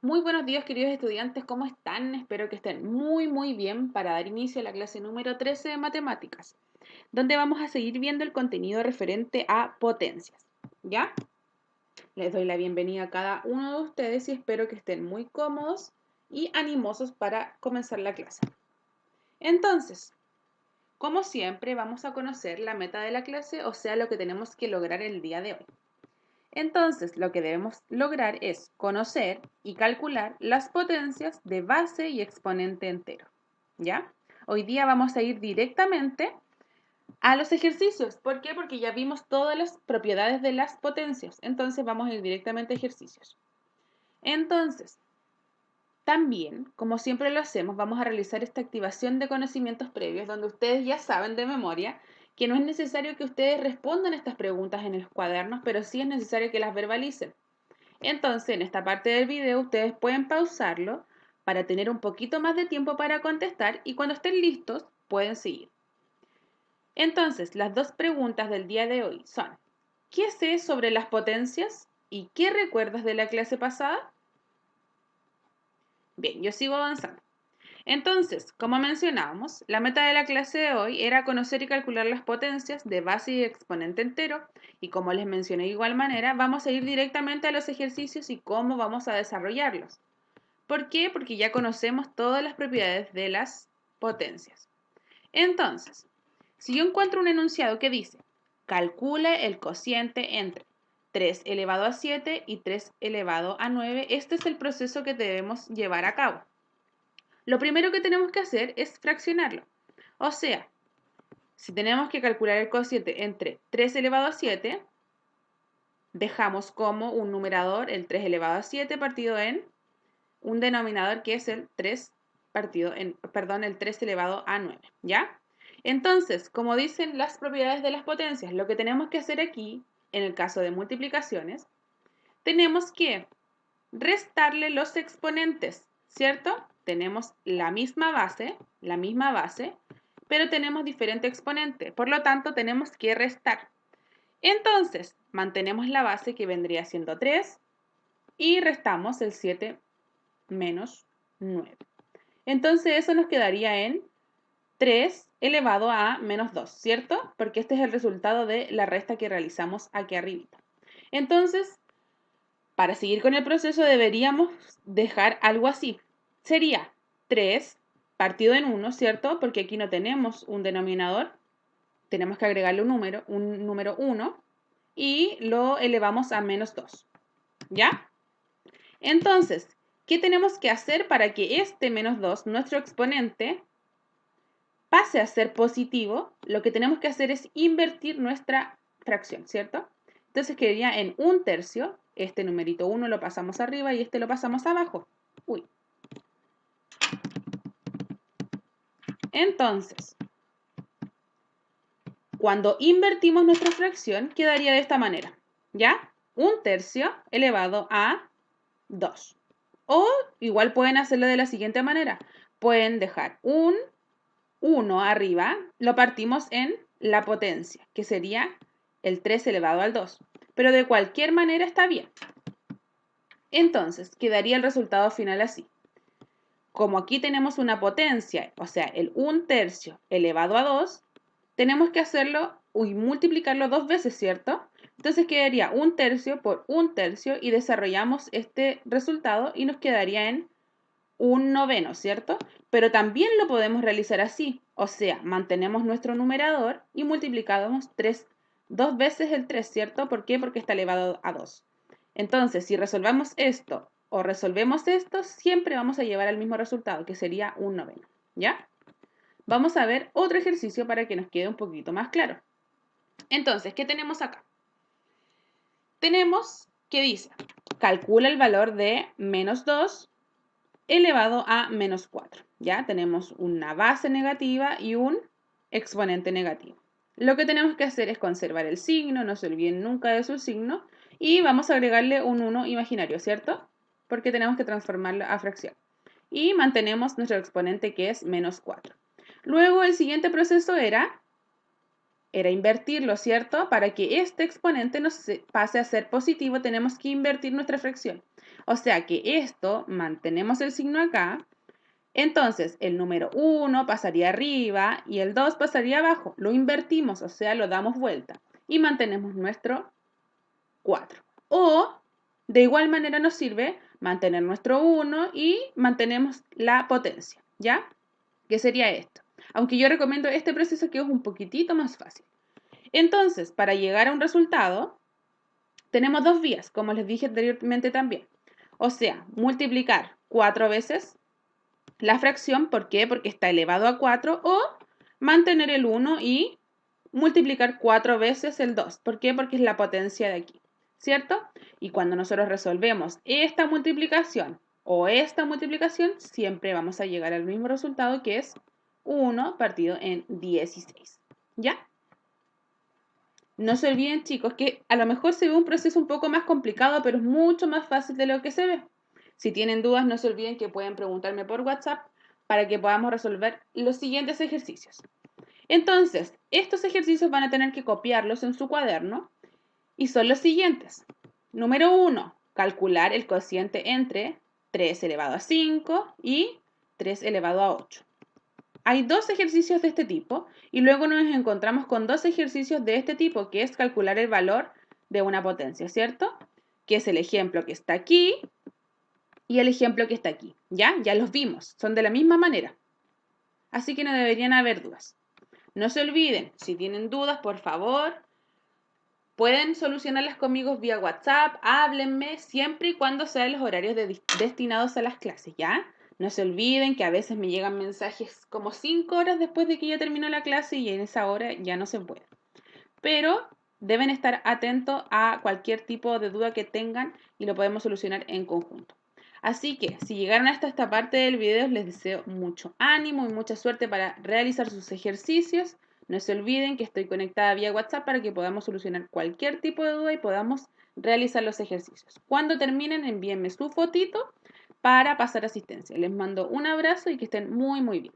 Muy buenos días, queridos estudiantes, ¿cómo están? Espero que estén muy bien para dar inicio a la clase número 13 de matemáticas, donde vamos a seguir viendo el contenido referente a potencias. ¿Ya? Les doy la bienvenida a cada uno de ustedes y espero que estén muy cómodos y animosos para comenzar la clase. Entonces, como siempre, vamos a conocer la meta de la clase, o sea, lo que tenemos que lograr el día de hoy. Entonces, lo que debemos lograr es conocer y calcular las potencias de base y exponente entero. ¿Ya? Hoy día vamos a ir directamente a los ejercicios. ¿Por qué? Porque ya vimos todas las propiedades de las potencias. Entonces, vamos a ir directamente a ejercicios. Entonces, también, como siempre lo hacemos, vamos a realizar esta activación de conocimientos previos, donde ustedes ya saben de memoria que no es necesario que ustedes respondan estas preguntas en los cuadernos, pero sí es necesario que las verbalicen. Entonces, en esta parte del video, ustedes pueden pausarlo para tener un poquito más de tiempo para contestar y cuando estén listos, pueden seguir. Entonces, las dos preguntas del día de hoy son, ¿qué sé sobre las potencias y qué recuerdas de la clase pasada? Bien, yo sigo avanzando. Entonces, como mencionábamos, la meta de la clase de hoy era conocer y calcular las potencias de base y exponente entero, y como les mencioné de igual manera, vamos a ir directamente a los ejercicios y cómo vamos a desarrollarlos. ¿Por qué? Porque ya conocemos todas las propiedades de las potencias. Entonces, si yo encuentro un enunciado que dice, calcula el cociente entre 3 elevado a 7 y 3 elevado a 9, este es el proceso que debemos llevar a cabo. Lo primero que tenemos que hacer es fraccionarlo. O sea, si tenemos que calcular el cociente entre 3 elevado a 7, dejamos como un numerador el 3 elevado a 7 partido en un denominador que es el 3 el 3 elevado a 9, ¿ya? Entonces, como dicen las propiedades de las potencias, lo que tenemos que hacer aquí, en el caso de multiplicaciones, tenemos que restarle los exponentes, ¿cierto? Tenemos la misma base, pero tenemos diferente exponente, por lo tanto tenemos que restar. Entonces, mantenemos la base que vendría siendo 3 y restamos el 7 menos 9. Entonces eso nos quedaría en 3 elevado a menos 2, ¿cierto? Porque este es el resultado de la resta que realizamos aquí arribita. Entonces, para seguir con el proceso deberíamos dejar algo así. Sería 3 partido en 1, ¿cierto? Porque aquí no tenemos un denominador. Tenemos que agregarle un número 1 y lo elevamos a menos 2. ¿Ya? Entonces, ¿qué tenemos que hacer para que este menos 2, nuestro exponente, pase a ser positivo? Lo que tenemos que hacer es invertir nuestra fracción, ¿cierto? Entonces quedaría en un tercio, este numerito 1 lo pasamos arriba y este lo pasamos abajo. Uy. Entonces, cuando invertimos nuestra fracción, quedaría de esta manera, ¿ya? Un tercio elevado a 2. O igual pueden hacerlo de la siguiente manera. Pueden dejar un 1 arriba, lo partimos en la potencia, que sería el 3 elevado al 2. Pero de cualquier manera está bien. Entonces, quedaría el resultado final así. Como aquí tenemos una potencia, o sea, el 1 tercio elevado a 2, tenemos que hacerlo y multiplicarlo dos veces, ¿cierto? Entonces quedaría 1 tercio por 1 tercio y desarrollamos este resultado y nos quedaría en un noveno, ¿cierto? Pero también lo podemos realizar así, o sea, mantenemos nuestro numerador y multiplicamos dos veces el 3, ¿cierto? ¿Por qué? Porque está elevado a 2. Entonces, si resolvemos esto o resolvemos esto, siempre vamos a llevar al mismo resultado, que sería un noveno, ¿ya? Vamos a ver otro ejercicio para que nos quede un poquito más claro. Entonces, ¿qué tenemos acá? Tenemos que dice, calcula el valor de menos 2 elevado a menos 4. Ya tenemos una base negativa y un exponente negativo. Lo que tenemos que hacer es conservar el signo, no se olviden nunca de su signo, y vamos a agregarle un 1 imaginario, ¿cierto? Porque tenemos que transformarlo a fracción. Y mantenemos nuestro exponente que es menos 4. Luego el siguiente proceso era invertirlo, ¿cierto? Para que este exponente nos pase a ser positivo, tenemos que invertir nuestra fracción. O sea que esto, mantenemos el signo acá. Entonces, el número 1 pasaría arriba y el 2 pasaría abajo. Lo invertimos, o sea, lo damos vuelta. Y mantenemos nuestro 4. O, de igual manera nos sirve mantener nuestro 1 y mantenemos la potencia, ¿ya? ¿Qué sería esto? Aunque yo recomiendo este proceso que es un poquitito más fácil. Entonces, para llegar a un resultado, tenemos dos vías, como les dije anteriormente también. O sea, multiplicar 4 veces la fracción, ¿por qué? Porque está elevado a 4, o mantener el 1 y multiplicar 4 veces el 2. ¿Por qué? Porque es la potencia de aquí, ¿cierto? Y cuando nosotros resolvemos esta multiplicación o esta multiplicación, siempre vamos a llegar al mismo resultado, que es 1 partido en 16, ¿ya? No se olviden, chicos, que a lo mejor se ve un proceso un poco más complicado, pero es mucho más fácil de lo que se ve. Si tienen dudas, no se olviden que pueden preguntarme por WhatsApp para que podamos resolver los siguientes ejercicios. Entonces, estos ejercicios van a tener que copiarlos en su cuaderno y son los siguientes. Número 1, calcular el cociente entre 3 elevado a 5 y 3 elevado a 8. Hay dos ejercicios de este tipo y luego nos encontramos con dos ejercicios de este tipo, que es calcular el valor de una potencia, ¿cierto? Que es el ejemplo que está aquí y el ejemplo que está aquí. Ya los vimos, son de la misma manera. Así que no deberían haber dudas. No se olviden, si tienen dudas, por favor, pueden solucionarlas conmigo vía WhatsApp, háblenme siempre y cuando sean los horarios destinados a las clases, ¿ya? No se olviden que a veces me llegan mensajes como 5 horas después de que ya terminó la clase y en esa hora ya no se puede. Pero deben estar atentos a cualquier tipo de duda que tengan y lo podemos solucionar en conjunto. Así que si llegaron hasta esta parte del video, les deseo mucho ánimo y mucha suerte para realizar sus ejercicios. No se olviden que estoy conectada vía WhatsApp para que podamos solucionar cualquier tipo de duda y podamos realizar los ejercicios. Cuando terminen, envíenme su fotito para pasar asistencia. Les mando un abrazo y que estén muy, muy bien.